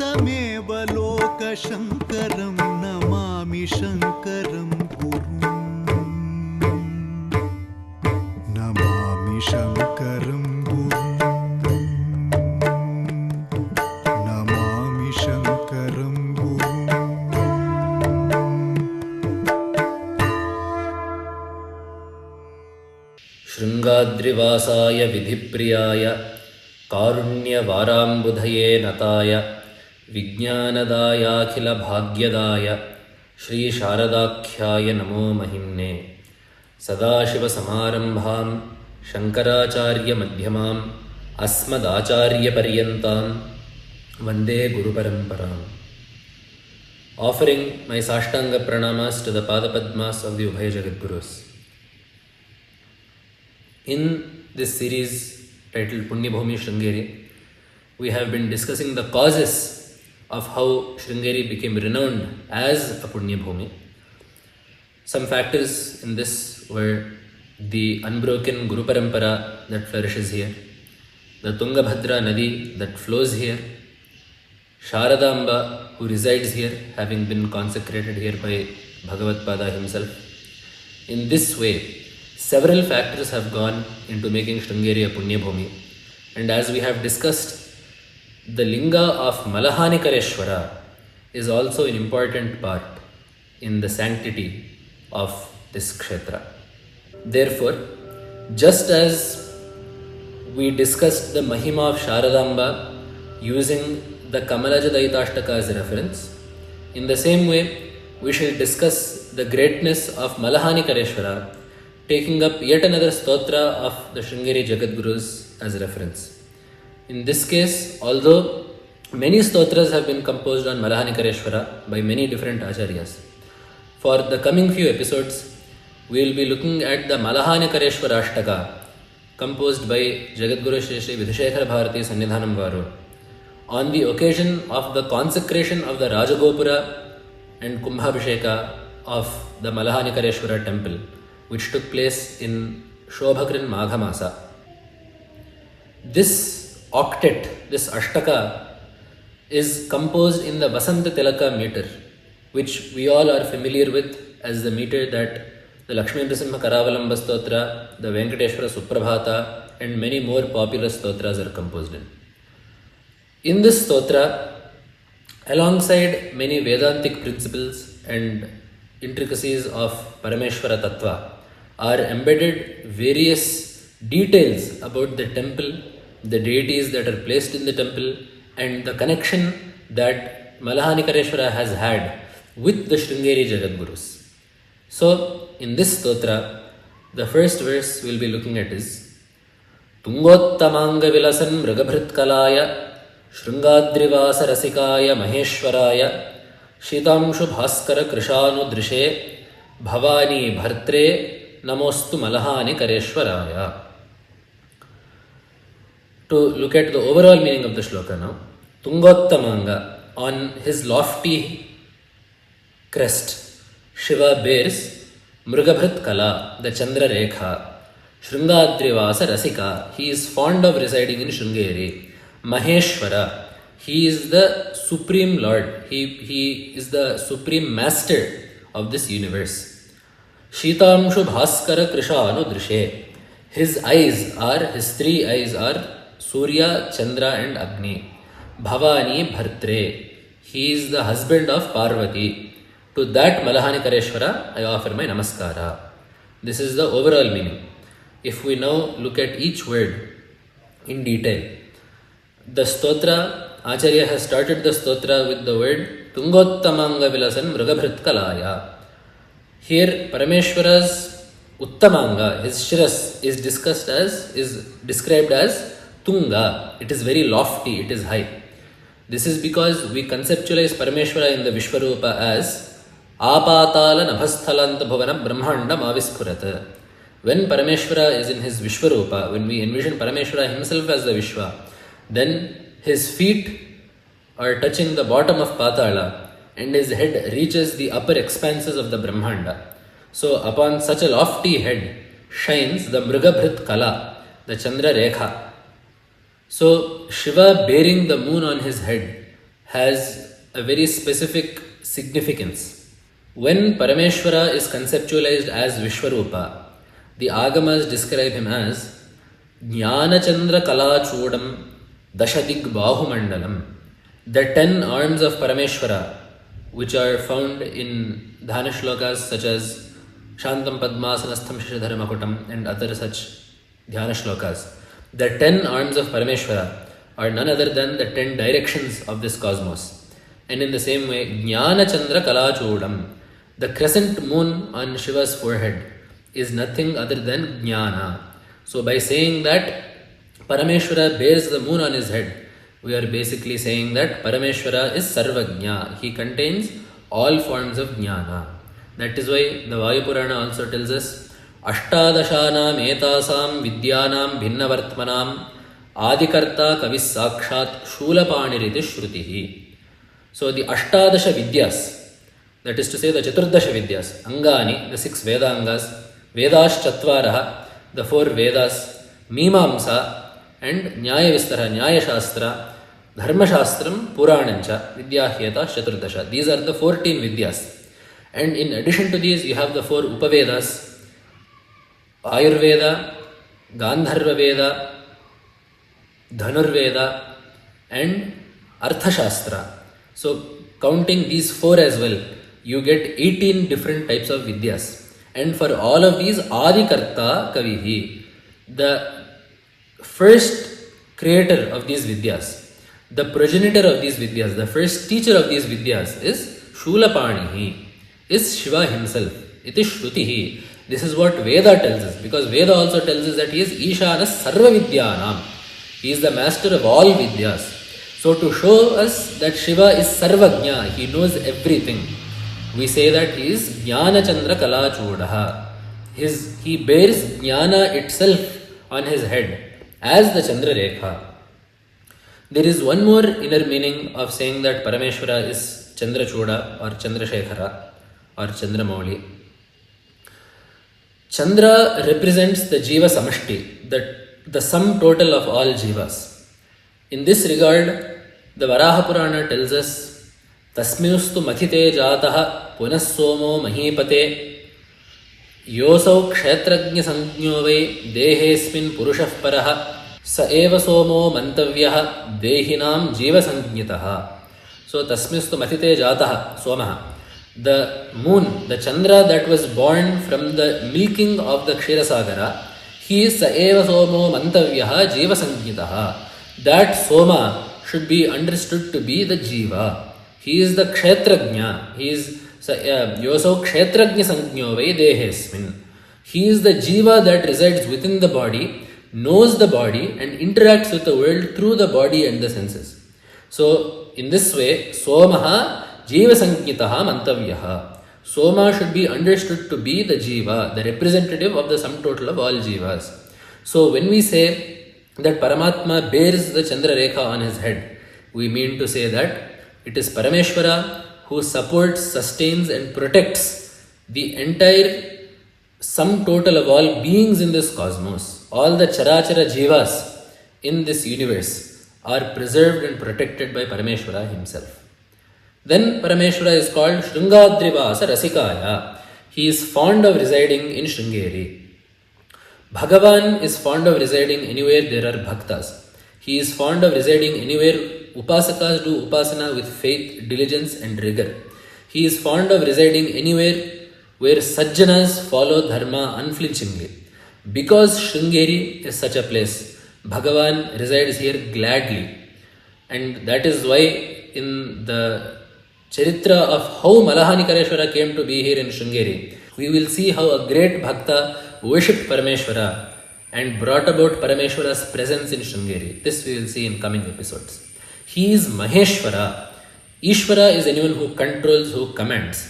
तमेव लोकशङ्करं नमामि शङ्करं गुरुं नमामि शङ्करं गुरुं नमामि शङ्करं गुरुं। शृङ्गाद्रिवासाय विधिप्रियाय कारुण्यवाराम्बुधये नताय विज्ञानदायाखिलभाग्यदाय श्रीशारदाख्याय नमो महिम्ने। सदाशिवसमारम्भां शङ्कराचार्यमध्यमाम् अस्मदाचार्यपर्यन्तां वन्दे गुरुपरम्पराम्। Offering my Sashtanga Pranamas to the Padapadmas of the Ubhaya Jagadgurus. In this series titled Punyabhumi Sringeri, we have been discussing the causes of how Sringeri became renowned as a Punyabhumi. Some factors in this were the unbroken Guru Parampara that flourishes here, the Tungabhadra Nadi that flows here, Sharadamba who resides here, having been consecrated here by Bhagavatpada himself. In this way, several factors have gone into making Sringeri a Punyabhumi, and as we have discussed, the linga of Malahanikareshwara is also an important part in the sanctity of this kshetra. Therefore, just as we discussed the Mahima of Sharadamba using the Kamalaja Daitashtaka as a reference, in the same way we shall discuss the greatness of Malahanikareshwara, taking up yet another stotra of the Sringeri Jagadgurus as a reference. In this case, although many stotras have been composed on Malahanikareshwara by many different acharyas, for the coming few episodes, we will be looking at the Malahanikareshwara Ashtaka composed by Jagadguru Shri Shri Vidhushekhara Bharati Sannidhanam Varu on the occasion of the consecration of the Rajagopura and Kumbhabhisheka of the Malahanikareshwara temple, which took place in Shobhakrin Maghamasa. This octet, this Ashtaka, is composed in the Vasanta Tilaka meter, which we all are familiar with as the meter that the Lakshmi Nrsimha Karavalamba Stotra, the Venkateshwara Suprabhata, and many more popular stotras are composed in. In this stotra, alongside many Vedantic principles and intricacies of Parameshwara Tattva, are embedded various details about the temple, the deities that are placed in the temple, and the connection that Malahanikareshwara has had with the Sringeri Jagadgurus. So, in this stotra, the first verse we will be looking at is Tungottamanga Vilasan Mrigabhritkalaya Shringadrivasa Rasikaya Maheshwaraya Shitamshu Bhaskara Krishanu Drishe Bhavani Bhartre Namostu Malahanikareshwaraya. To look at the overall meaning of the shloka now, Tungottamanga, on his lofty crest, Shiva bears Mrigabhrit Kala, the Chandra Rekha, Shringadrivasa Rasika, he is fond of residing in Sringeri, Maheshwara, he is the Supreme Lord, he is the Supreme Master of this universe. Shitamshu Bhaskara Krishanu Drishe, his three eyes are Surya, Chandra and Agni. Bhavani Bhartre, he is the husband of Parvati. To that Malahanikareshwara I offer my namaskara. This is the overall meaning. If we now look at each word in detail, the stotra, Acharya has started the stotra with the word Tungottamanga Vilasan Mrigabhritkalaya. Here Parameshwara's Uttamanga, his Shiras, is described as Tunga. It is very lofty, it is high. This is because we conceptualize Parameshwara in the Vishwarupa as Apatala Nabhasthalanta Bhavana Brahmanda Mavispurata. When Parameshwara is in his Vishwarupa, when we envision Parameshwara himself as the Vishwa, then his feet are touching the bottom of Patala and his head reaches the upper expanses of the Brahmanda. So upon such a lofty head shines the Mrigabhrit Kala, the Chandra Rekha. So Shiva bearing the moon on his head has a very specific significance. When Parameshwara is conceptualized as Vishwarupa, the Agamas describe him as Jnana Chandra Kalachudam Dashadig Bahumandalam. The 10 arms of Parameshwara, which are found in Dhana shlokas such as Shantam Padmasanastham Shishadharamakutam and other such Dhyana shlokas. The 10 arms of Parameshwara are none other than the 10 directions of this cosmos. And in the same way, Jnana Chandra Kalachudam, the crescent moon on Shiva's forehead, is nothing other than Jnana. So by saying that Parameshwara bears the moon on his head, we are basically saying that Parameshwara is Sarvajna. He contains all forms of Jnana. That is why the Vayu Purana also tells us Ashtadashanam etasam vidyanam bhinnavartmanam adikarta kavis sakshat shulapaniriti shrutihi. So the Ashtadasha Vidyas, that is to say the Chaturdasha Vidyas, Angani, the 6 Vedangas, Vedas Chatvaraha, the 4 Vedas, Mimamsa, and Nyaya Vistara, Nyaya Shastra, Dharma Shastram, Puranancha, Vidyahyata, Chaturdasha. These are the 14 Vidyas. And in addition to these, you have the 4 Upavedas, Ayurveda, Gandharva Veda, Dhanurveda, and Arthashastra. So, counting these 4 as well, you get 18 different types of Vidyas. And for all of these, Adikarta Kavihi, the first creator of these Vidyas, the progenitor of these Vidyas, the first teacher of these Vidyas is Shulapanihi, is Shiva himself. It is Shrutihi. This is what Veda tells us, because Veda also tells us that he is Ishana Sarva Vidyanam. He is the master of all Vidyas. So to show us that Shiva is Sarvajna, he knows everything, we say that he is Jnana Chandra Kalachudaha. He bears Jnana itself on his head as the Chandra Rekha. There is one more inner meaning of saying that Parameshwara is Chandrachuda or Chandrashekhara or Chandramauli. Chandra represents the Jiva Samashti, the sum total of all Jivas. In this regard, the Varaha Purana tells us Tasminustu Mathite Jataha Punassomo Mahipate Yosau Kshetrajna Sanjno Vai Dehesmin Purushah Paraha Sa Eva Somo Mantavyaha Dehinam Jiva Sanjnitaha. So Tasminustu Mathite Jataha Somaha, the moon, the Chandra that was born from the milking of the Kshirasagara, he is Sa Eva Somo Mantavyaha Jiva Sanjnitaha. That Soma should be understood to be the Jiva. He is the Kshetrajna. He is Yosau Kshetrajna Sanjno Vai Dehesmin. He is the Jiva that resides within the body, knows the body, and interacts with the world through the body and the senses. So, in this way, Somaha Jiva Sanjnitaha Mantavyaha. Soma should be understood to be the Jiva, the representative of the sum total of all Jivas. So, when we say that Paramatma bears the Chandra Rekha on his head, we mean to say that it is Parameshwara who supports, sustains and protects the entire sum total of all beings in this cosmos. All the Charachara Jivas in this universe are preserved and protected by Parameshwara himself. Then Parameshwara is called Shrungadrivasa Rasikaya. He is fond of residing in Shrungeri. Bhagavan is fond of residing anywhere there are bhaktas. He is fond of residing anywhere Upasakas do Upasana with faith, diligence and rigor. He is fond of residing anywhere where Sajjanas follow Dharma unflinchingly. Because Shrungeri is such a place, Bhagavan resides here gladly. And that is why in the Charitra of how Malahanikareshwara came to be here in Shrungeri, we will see how a great Bhakta worshipped Parameshwara and brought about Parameshwara's presence in Shrungeri. This we will see in coming episodes. He is Maheshwara. Ishvara is anyone who controls, who commands.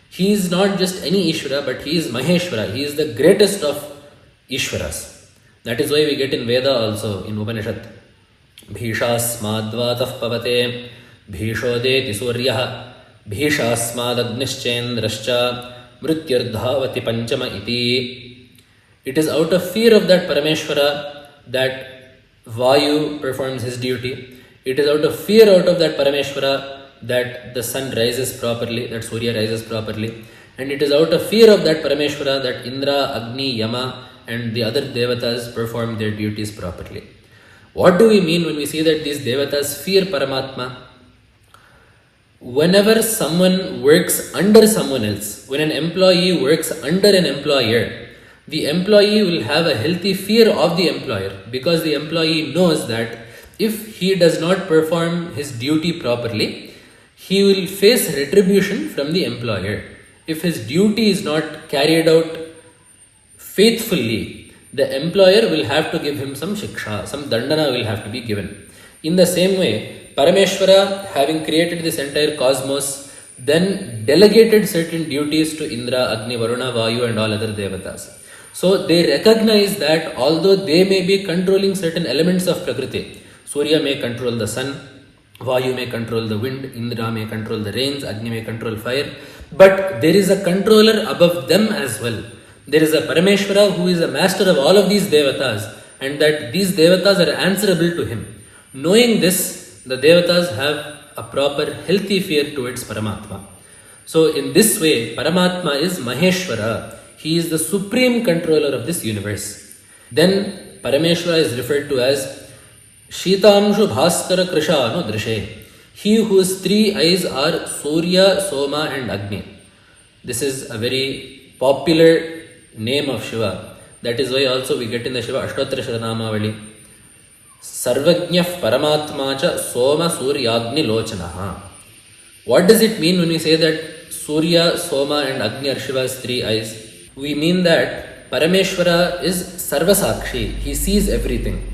He is not just any Ishvara, but he is Maheshwara. He is the greatest of Ishvaras. That is why we get in Veda also, in Upanishad, Bhishasmadvatah pavate, Bhishode tisuryaha, Bhishasmadagnischendrascha, Mrityardhavati panchama iti. It is out of fear of that Parameshwara that Vayu performs his duty. It is out of fear out of that Parameshwara that the sun rises properly, that Surya rises properly. And it is out of fear of that Parameshwara that Indra, Agni, Yama and the other devatas perform their duties properly. What do we mean when we say that these devatas fear Paramatma? Whenever someone works under someone else, when an employee works under an employer, the employee will have a healthy fear of the employer, because the employee knows that if he does not perform his duty properly, he will face retribution from the employer. If his duty is not carried out faithfully, the employer will have to give him some shiksha, some dandana will have to be given. In the same way, Parameshwara, having created this entire cosmos, then delegated certain duties to Indra, Agni, Varuna, Vayu and all other devatas. So they recognize that although they may be controlling certain elements of Prakriti, Surya may control the sun, Vayu may control the wind, Indra may control the rains, Agni may control fire, but there is a controller above them as well. There is a Parameshwara who is a master of all of these devatas, and that these devatas are answerable to him. Knowing this, the devatas have a proper healthy fear towards Paramatma. So in this way, Paramatma is Maheshwara. He is the supreme controller of this universe. Then Parameshwara is referred to as Shitamshu Bhaskara Krishanu Drishe. He whose three eyes are Surya, Soma and Agni. This is a very popular name of Shiva. That is why also we get in the Shiva Ashtottara Sharanamavali, Sarvajñah Paramatmacha Soma Suryagni Lochanaha. What does it mean when we say that Surya, Soma and Agni are Shiva's three eyes? We mean that Parameshwara is Sarvasakshi. He sees everything.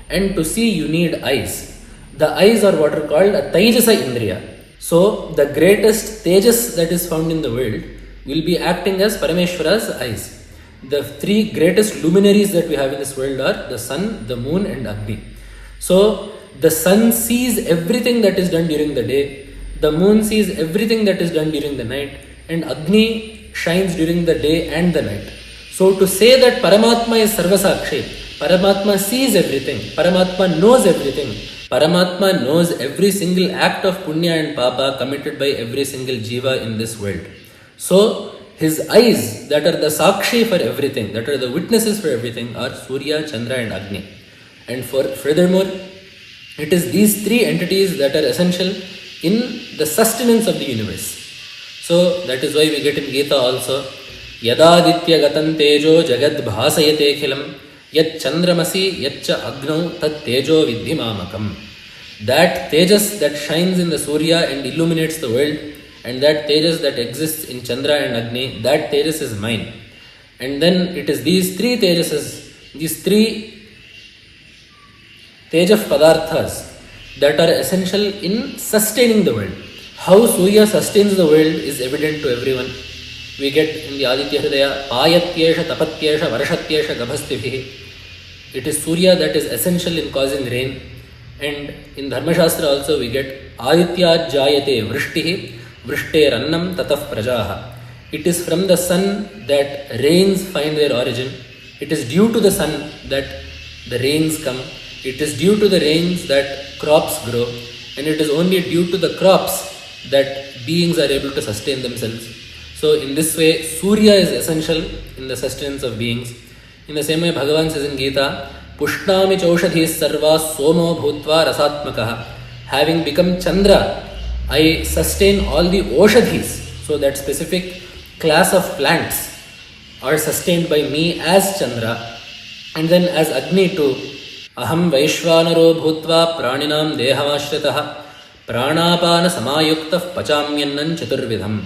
And to see you need eyes. The eyes are what are called a Tejasa Indriya. So the greatest Tejas that is found in the world will be acting as Parameshwara's eyes. The three greatest luminaries that we have in this world are the sun, the moon and Agni. So the sun sees everything that is done during the day, the moon sees everything that is done during the night, and Agni shines during the day and the night. So to say that Paramatma is Sarvasakshi, Paramatma sees everything, Paramatma knows everything, Paramatma knows every single act of punya and papa committed by every single jiva in this world. So his eyes that are the sakshi for everything, that are the witnesses for everything, are Surya, Chandra and Agni. And furthermore, it is these three entities that are essential in the sustenance of the universe. So that is why we get in Gita also, Yadaditya gatan tejo jagad bhasayate khilam yat chandramasi yatcha agno tat tejo vidhi mamakam. That tejas that shines in the Surya and illuminates the world, and that tejas that exists in Chandra and Agni, that tejas is mine. And then it is these three tejasas, these three Teja Padarthas that are essential in sustaining the world. How Surya sustains the world is evident to everyone. We get in the Aditya Hridaya, Payatyesha, Tapatyesha, Varashatyesha, Gabhastibhi. It is Surya that is essential in causing rain. And in Dharma Shastra also we get Aditya Jayate Vrishtihi, Vrishter Annam Tataf Prajaha. It is from the sun that rains find their origin. It is due to the sun that the rains come. It is due to the rains that crops grow, and it is only due to the crops that beings are able to sustain themselves. So in this way, Surya is essential in the sustenance of beings. In the same way, Bhagavan says in Gita, Pushnami chaushadhi sarva somo bhutva rasatmakaha. Having become Chandra, I sustain all the oshadhis. So that specific class of plants are sustained by me as Chandra, and then as Agni too. Aham Vaishvanaro bhutva praninam dehamashritah pranapana samayuktah pachamyannan chaturvidham.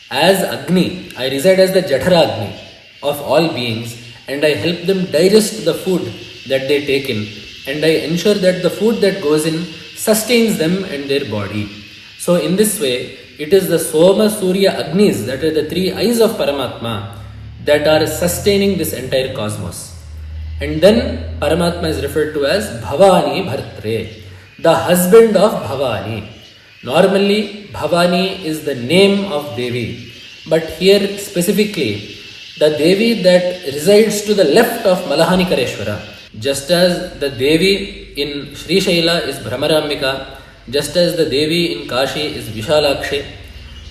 As Agni, I reside as the Jadhara Agni of all beings, and I help them digest the food that they take in, and I ensure that the food that goes in sustains them and their body. So in this way, it is the Soma, Surya, Agnis, that are the three eyes of Paramatma, that are sustaining this entire cosmos. And then Paramatma is referred to as Bhavani Bhartre, the husband of Bhavani. Normally, Bhavani is the name of Devi, but here specifically, the Devi that resides to the left of Malahani Kareshwara, just as the Devi in Sri Shaila is Brahmarambika, just as the Devi in Kashi is Vishalakshe,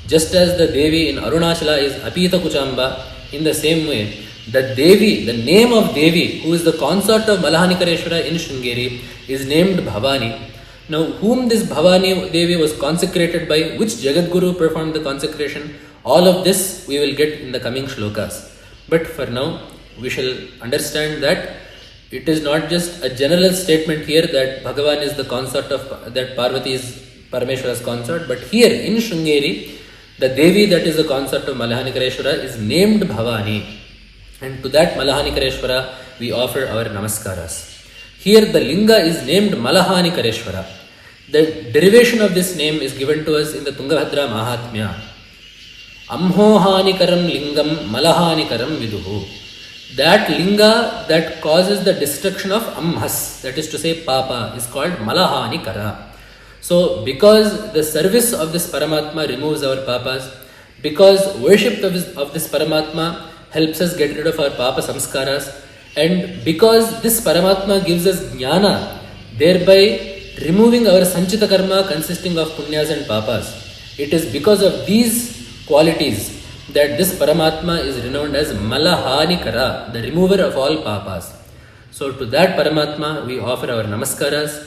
just as the Devi in Arunachala is Apita Kuchamba, in the same way, the Devi, the name of Devi, who is the consort of Malahanikareshwara in Sringeri, is named Bhavani. Now, whom this Bhavani Devi was consecrated by, which Jagadguru performed the consecration, all of this we will get in the coming shlokas. But for now, we shall understand that it is not just a general statement here that Bhagavan is the consort of, that Parvati is Parameshwara's consort, but here in Sringeri, the Devi that is the consort of Malahanikareshwara is named Bhavani. And to that Malahanikareshwara we offer our namaskaras. Here the linga is named Malahanikareshwara. The derivation of this name is given to us in the Tungabhadra Mahatmya. Amhohanikaram lingam Malahanikaram viduhu. That linga that causes the destruction of amhas, that is to say papa, is called Malahanikara. So because the service of this Paramatma removes our papas, because worship of this Paramatma helps us get rid of our papa samskaras, and because this Paramatma gives us jnana, thereby removing our sanchita karma consisting of punyas and papas, it is because of these qualities that this Paramatma is renowned as Malahanikara, the remover of all papas. So to that Paramatma we offer our namaskaras,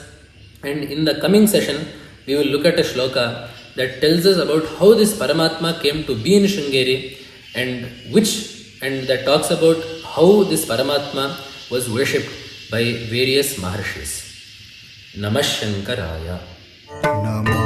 and in the coming session we will look at a shloka that tells us about how this Paramatma came to be in Sringeri, and that talks about how this Paramatma was worshipped by various Maharshis. Namah Shankaraya. Namah